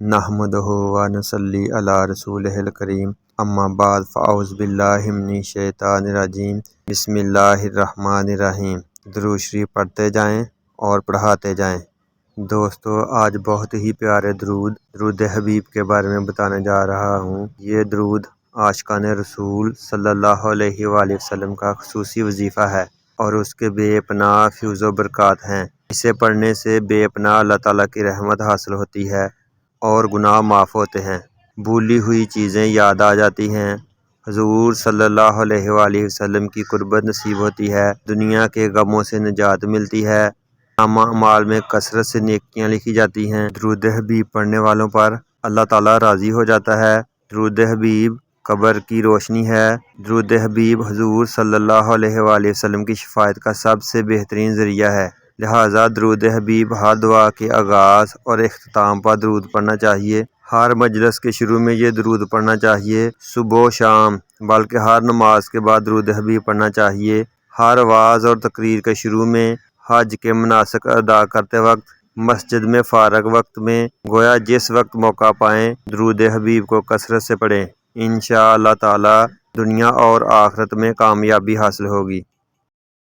نحمدہ و نصلی علی رسولہ الکریم اما بعد فاعوذ باللہ من الشیطان الرجیم بسم اللہ الرحمن الرحیم۔ درود شریف پڑھتے جائیں اور پڑھاتے جائیں۔ دوستو، آج بہت ہی پیارے درود حبیب کے بارے میں بتانے جا رہا ہوں۔ یہ درود عاشقان رسول صلی اللہ علیہ وآلہ وسلم کا خصوصی وظیفہ ہے اور اس کے بے پناہ فیض و برکات ہیں۔ اسے پڑھنے سے بے پناہ اللہ تعالیٰ کی رحمت حاصل ہوتی ہے اور گناہ معاف ہوتے ہیں، بھولی ہوئی چیزیں یاد آ جاتی ہیں، حضور صلی اللہ علیہ وآلہ وسلم کی قربت نصیب ہوتی ہے، دنیا کے غموں سے نجات ملتی ہے، نامہ اعمال میں کثرت سے نیکیاں لکھی جاتی ہیں۔ درود حبیب پڑھنے والوں پر اللہ تعالیٰ راضی ہو جاتا ہے۔ درود حبیب قبر کی روشنی ہے۔ درود حبیب حضور صلی اللہ علیہ وآلہ وسلم کی شفاعت کا سب سے بہترین ذریعہ ہے، لہٰذا درود حبیب ہر دعا کے آغاز اور اختتام پر درود پڑھنا چاہیے۔ ہر مجلس کے شروع میں یہ درود پڑھنا چاہیے، صبح و شام، بلکہ ہر نماز کے بعد درود حبیب پڑھنا چاہیے۔ ہر وعظ اور تقریر کے شروع میں، حج کے مناسک ادا کرتے وقت، مسجد میں فارغ وقت میں، گویا جس وقت موقع پائیں درود حبیب کو کثرت سے پڑھیں۔ انشاءاللہ تعالی دنیا اور آخرت میں کامیابی حاصل ہوگی۔